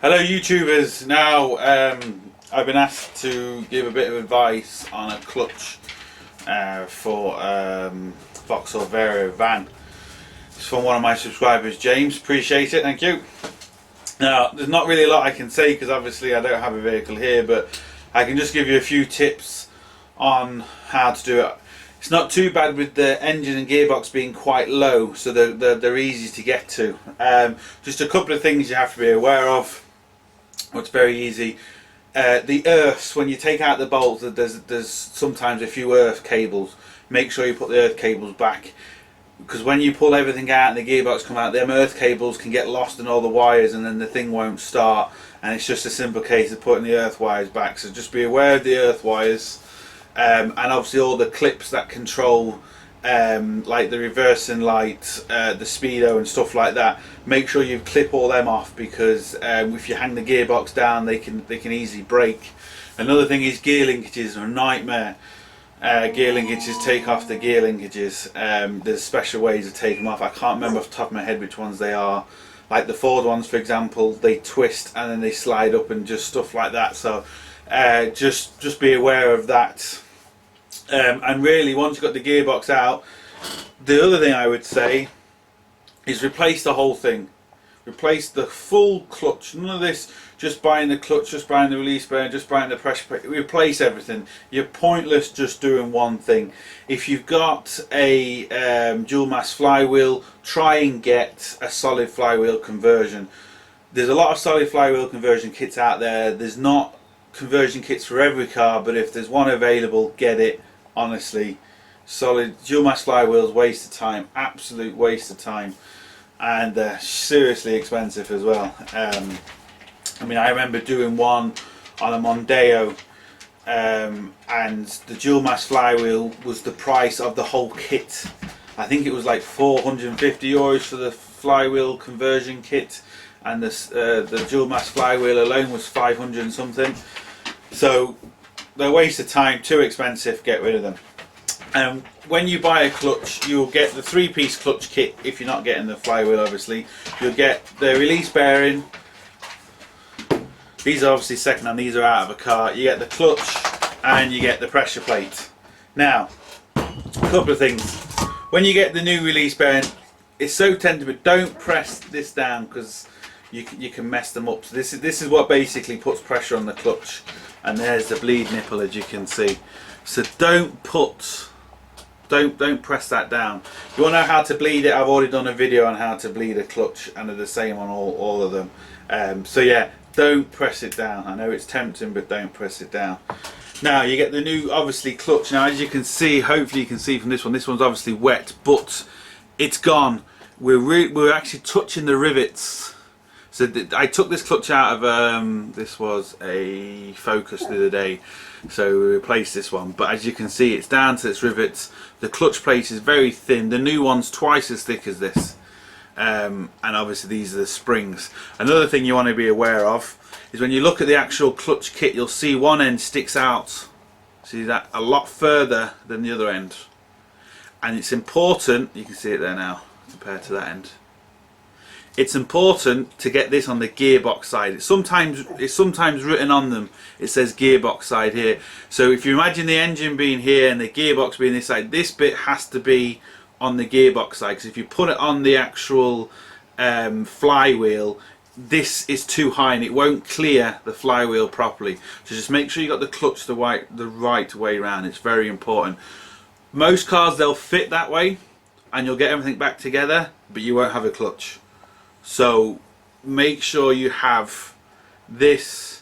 Hello YouTubers. Now I've been asked to give a bit of advice on a clutch for Vauxhall Vario van. It's from one of my subscribers, James. Appreciate it, thank you. Now there's not really a lot I can say because obviously I don't have a vehicle here, but I can just give you a few tips on how to do it. It's not too bad with the engine and gearbox being quite low, so they're easy to get to. Just a couple of things you have to be aware of. It's very easy. The earths, when you take out the bolts, there's sometimes a few earth cables. Make sure you put the earth cables back, because when you pull everything out and the gearbox come out, them earth cables can get lost in all the wires and then the thing won't start, and it's just a simple case of putting the earth wires back. So just be aware of the earth wires, and obviously all the clips that control like the reversing light, the speedo and stuff like that. Make sure you clip all them off, because if you hang the gearbox down, they can easily break. Another thing is gear linkages are a nightmare. Gear linkages, take off the gear linkages. There's special ways to take them off. I can't remember off the top of my head which ones they are. Like the Ford ones, for example, they twist and then they slide up and just stuff like that. So just be aware of that. And really, once you've got the gearbox out, the other thing I would say is replace the whole thing. Replace the full clutch. None of this just buying the clutch, just buying the release bearing, just buying the pressure plate. Replace everything. You're pointless just doing one thing. If you've got a dual mass flywheel, try and get a solid flywheel conversion. There's a lot of solid flywheel conversion kits out there. There's not conversion kits for every car, but if there's one available, get it. Honestly, solid dual mass flywheels, waste of time, absolute waste of time, and seriously expensive as well. I mean, I remember doing one on a Mondeo, and the dual mass flywheel was the price of the whole kit. I think it was like 450 euros for the flywheel conversion kit, and the dual mass flywheel alone was 500 and something. So they're a waste of time, too expensive, get rid of them. When you buy a clutch, you'll get the 3-piece clutch kit. If you're not getting the flywheel, obviously, you'll get the release bearing. These are obviously second hand, these are out of a car. You get the clutch and you get the pressure plate. Now, a couple of things. When you get the new release bearing, it's so tender, but don't press this down, because you can mess them up. So this is what basically puts pressure on the clutch. And there's the bleed nipple, as you can see. So don't press that down. If you want to know how to bleed it, I've already done a video on how to bleed a clutch, and they're the same on all of them. So yeah, don't press it down. I know it's tempting, but don't press it down. Now you get the new, obviously, clutch. Now, as you can see, hopefully you can see from this one's obviously wet, but it's gone. We're actually touching the rivets. So I took this clutch out of, this was a Focus the other day, so we replaced this one. But as you can see, it's down to its rivets. The clutch plate is very thin. The new one's twice as thick as this. And obviously these are the springs. Another thing you want to be aware of is when you look at the actual clutch kit, you'll see one end sticks out. See that? A lot further than the other end. And it's important, you can see it there now, compared to that end. It's important to get this on the gearbox side. It's sometimes written on them, it says gearbox side here. So if you imagine the engine being here and the gearbox being this side, this bit has to be on the gearbox side, because if you put it on the actual flywheel, this is too high and it won't clear the flywheel properly. So just make sure you got the clutch the right way around. It's very important. Most cars, they'll fit that way and you'll get everything back together, but you won't have a clutch. So make sure you have this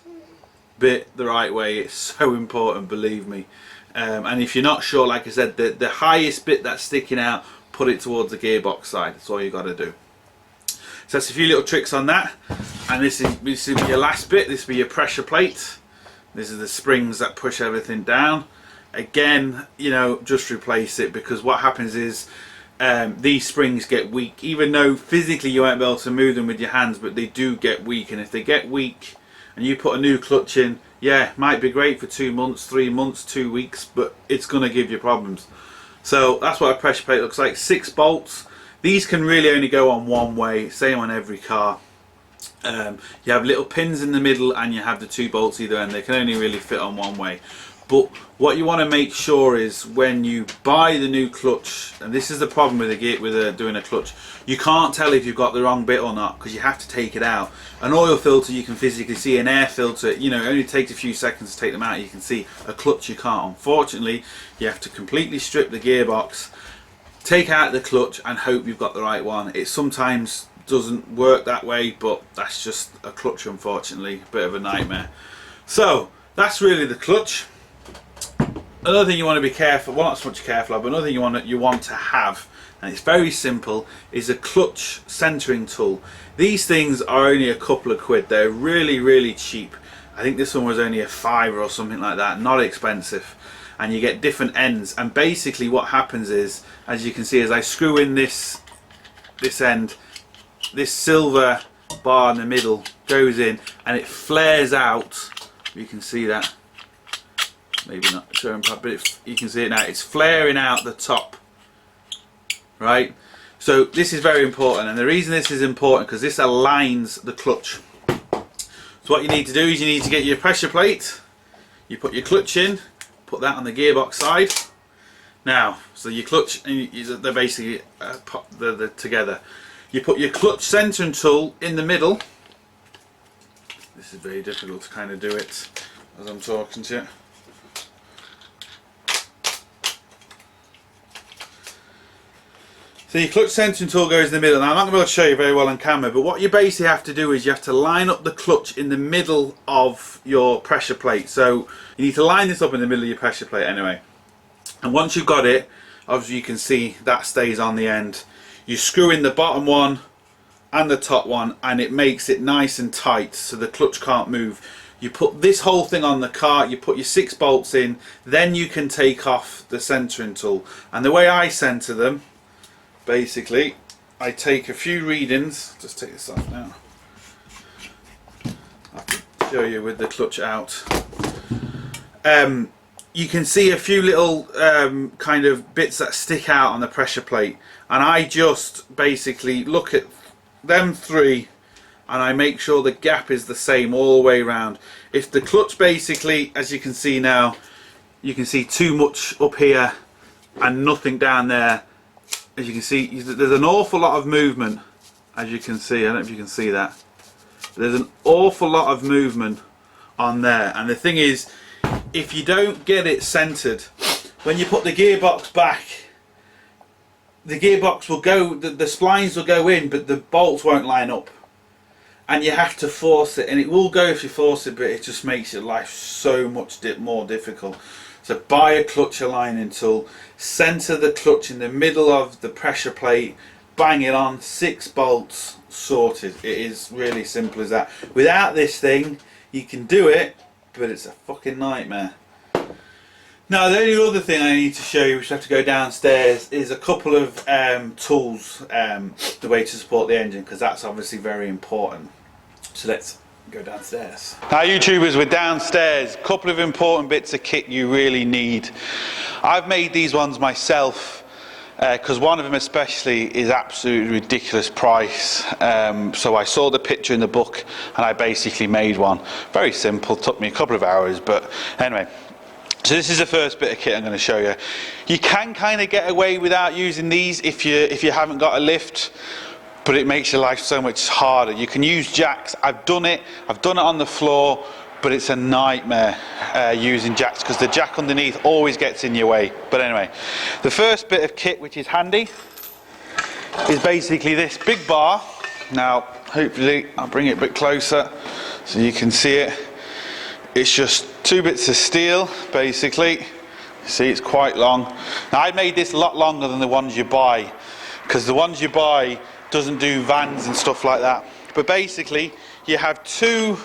bit the right way. It's so important, believe me. And if you're not sure, like I said, the highest bit that's sticking out, put it towards the gearbox side. That's all you got to do. So that's a few little tricks on that. And this will be your last bit. This will be your pressure plate. These are the springs that push everything down. Again, you know, just replace it, because what happens is these springs get weak. Even though physically you won't be able to move them with your hands, but they do get weak. And if they get weak and you put a new clutch in, yeah, might be great for 2 months, 3 months, 2 weeks, but it's going to give you problems. So that's what a pressure plate looks like. 6 bolts. These can really only go on one way, same on every car. You have little pins in the middle and you have the 2 bolts either end. They can only really fit on one way. But what you want to make sure is when you buy the new clutch, and this is the problem with doing a clutch, you can't tell if you've got the wrong bit or not because you have to take it out. An oil filter you can physically see, an air filter, you know, it only takes a few seconds to take them out, you can see. A clutch you can't. Unfortunately, you have to completely strip the gearbox, take out the clutch and hope you've got the right one. It sometimes doesn't work that way, but that's just a clutch, unfortunately. A bit of a nightmare. So that's really the clutch. Another thing you want to be careful, well, not so much careful of, but another thing you want to have, and it's very simple, is a clutch centering tool. These things are only a couple of quid. They're really, really cheap. I think this one was only a £5 or something like that. Not expensive. And you get different ends. And basically what happens is, as you can see, as I screw in this end, this silver bar in the middle goes in and it flares out. You can see that. Maybe not showing, but you can see it now. It's flaring out the top, right? So this is very important, and the reason this is important because this aligns the clutch. So what you need to do is you need to get your pressure plate. You put your clutch in, put that on the gearbox side. Now, so your clutch, they're basically they're together. You put your clutch centering tool in the middle. This is very difficult to kind of do it as I'm talking to you. So your clutch centering tool goes in the middle. Now I'm not going to be able to show you very well on camera, but what you basically have to do is you have to line up the clutch in the middle of your pressure plate. So you need to line this up in the middle of your pressure plate anyway. And once you've got it, obviously you can see that stays on the end. You screw in the bottom one and the top one and it makes it nice and tight so the clutch can't move. You put this whole thing on the car, you put your 6 bolts in, then you can take off the centering tool. And the way I center them, basically, I take a few readings. Just take this off now. I have to show you with the clutch out. You can see a few little kind of bits that stick out on the pressure plate, and I just basically look at them 3 and I make sure the gap is the same all the way around. If the clutch basically, as you can see now, you can see too much up here and nothing down there. As you can see, there's an awful lot of movement, as you can see. I don't know if you can see that. There's an awful lot of movement on there. And the thing is, if you don't get it centered, when you put the gearbox back, the gearbox will go, the splines will go in, but the bolts won't line up. And you have to force it, and it will go if you force it, but it just makes your life so much more difficult. So buy a clutch aligning tool, center the clutch in the middle of the pressure plate, bang it on, 6 bolts, sorted. It is really simple as that. Without this thing, you can do it, but it's a fucking nightmare. Now the only other thing I need to show you, which I have to go downstairs, is a couple of tools, the way to support the engine, because that's obviously very important. So let's go downstairs. Now YouTubers, we're downstairs. A couple of important bits of kit you really need. I've made these ones myself because one of them especially is absolutely ridiculous price. So I saw the picture in the book and I basically made one. Very simple, took me a couple of hours, but anyway. So this is the first bit of kit I'm going to show you. You can kind of get away without using these if you haven't got a lift, but it makes your life so much harder. You can use jacks. I've done it on the floor, but it's a nightmare using jacks because the jack underneath always gets in your way. But anyway, the first bit of kit which is handy is basically this big bar. Now hopefully I'll bring it a bit closer so you can see it. It's just 2 bits of steel basically. See, it's quite long. Now I made this a lot longer than the ones you buy, because the ones you buy doesn't do vans and stuff like that. But basically you have 2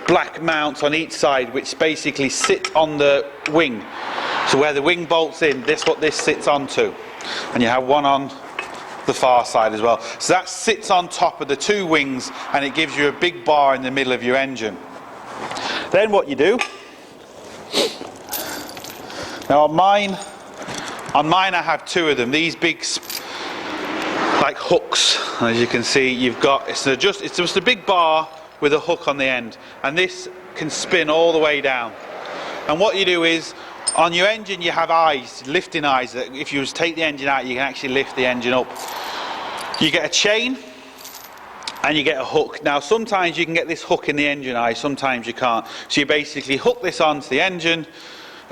black mounts on each side which basically sit on the wing. So where the wing bolts in, this what this sits onto, and you have one on the far side as well. So that sits on top of the 2 wings and it gives you a big bar in the middle of your engine. Then what you do, now on mine I have 2 of them. These big like hooks. And as you can see, you've got it's just a big bar with a hook on the end, and this can spin all the way down. And what you do is, on your engine you have eyes, lifting eyes, that if you just take the engine out you can actually lift the engine up. You get a chain and you get a hook. Now sometimes you can get this hook in the engine eye, sometimes you can't. So you basically hook this onto the engine,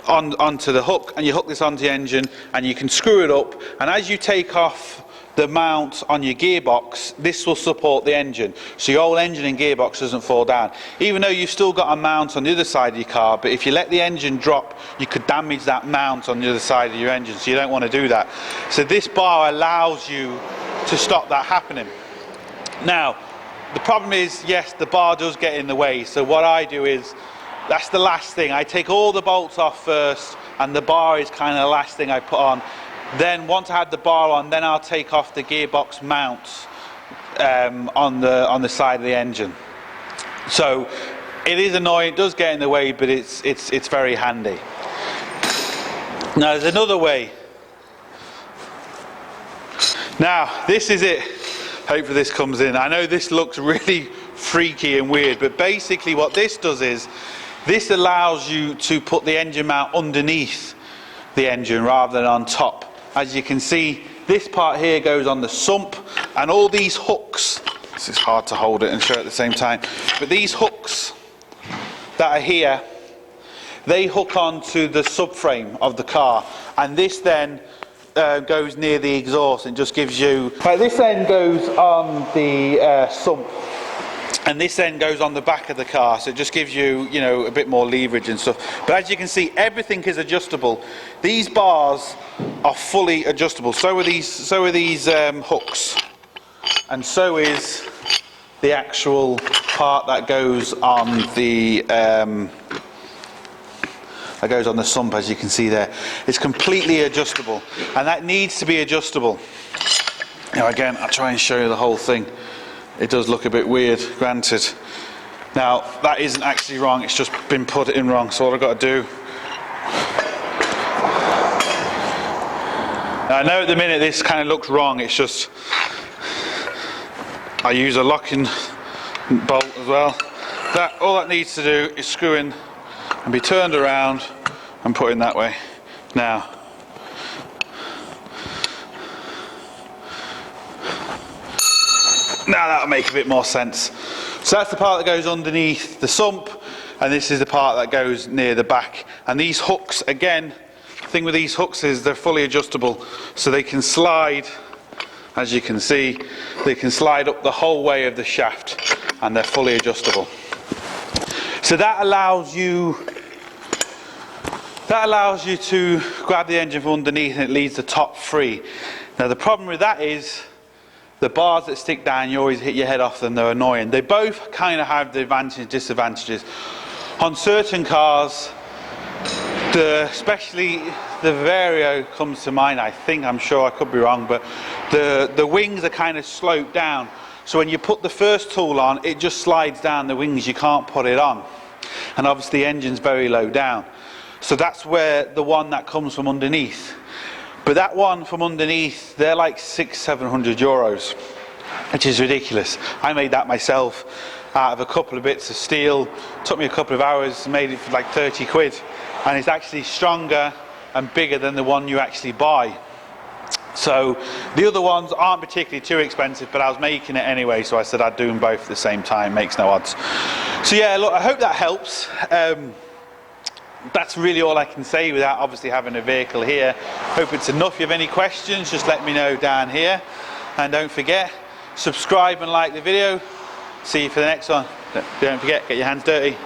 onto the hook, and you hook this onto the engine and you can screw it up, and as you take off the mount on your gearbox, this will support the engine, so your whole engine and gearbox doesn't fall down, even though you've still got a mount on the other side of your car. But if you let the engine drop, you could damage that mount on the other side of your engine, so you don't want to do that. So this bar allows you to stop that happening. Now the problem is, yes, the bar does get in the way, so what I do is, that's the last thing, I take all the bolts off first, and the bar is kind of the last thing I put on. Then once I had the bar on, then I'll take off the gearbox mounts on the side of the engine. So it is annoying, it does get in the way, but it's very handy. Now there's another way. Now this is it. Hopefully this comes in. I know this looks really freaky and weird, but basically what this does is, this allows you to put the engine mount underneath the engine rather than on top. As you can see, this part here goes on the sump, and all these hooks, this is hard to hold it and show at the same time, but these hooks that are here, they hook onto the subframe of the car, and this then goes near the exhaust and just gives you, like this end goes on the sump, and this end goes on the back of the car, so it just gives you, you know, a bit more leverage and stuff. But as you can see, everything is adjustable. These bars are fully adjustable. So are these hooks, and so is the actual part that goes on the sump. As you can see there, it's completely adjustable, and that needs to be adjustable. Now again, I'll try and show you the whole thing. It does look a bit weird, granted. Now that isn't actually wrong, it's just been put in wrong, so all I've got to do, now I know at the minute this kind of looks wrong, it's just I use a locking bolt as well. That all that needs to do is screw in and be turned around and put in that way. Now that'll make a bit more sense. So that's the part that goes underneath the sump, and this is the part that goes near the back. And these hooks, again, the thing with these hooks is they're fully adjustable, so they can slide, as you can see, they can slide up the whole way of the shaft, and they're fully adjustable. So that allows you to grab the engine from underneath, and it leaves the top free. Now the problem with that is, the bars that stick down, you always hit your head off them, they're annoying. They both kind of have the advantages and disadvantages. On certain cars, especially the Vario comes to mind, I'm sure, I could be wrong, but the wings are kind of sloped down. So when you put the first tool on, it just slides down the wings, you can't put it on. And obviously the engine's very low down. So that's where the one that comes from underneath. But that one from underneath, they're like €600-700 euros, which is ridiculous. I made that myself out of a couple of bits of steel. Took me a couple of hours, made it for like 30 quid. And it's actually stronger and bigger than the one you actually buy. So the other ones aren't particularly too expensive, but I was making it anyway, so I said I'd do them both at the same time, makes no odds. So yeah, look, I hope that helps. That's really all I can say without obviously having a vehicle here. Hope it's enough. If you have any questions, just let me know down here. And don't forget, subscribe and like the video. See you for the next one. Don't forget, get your hands dirty.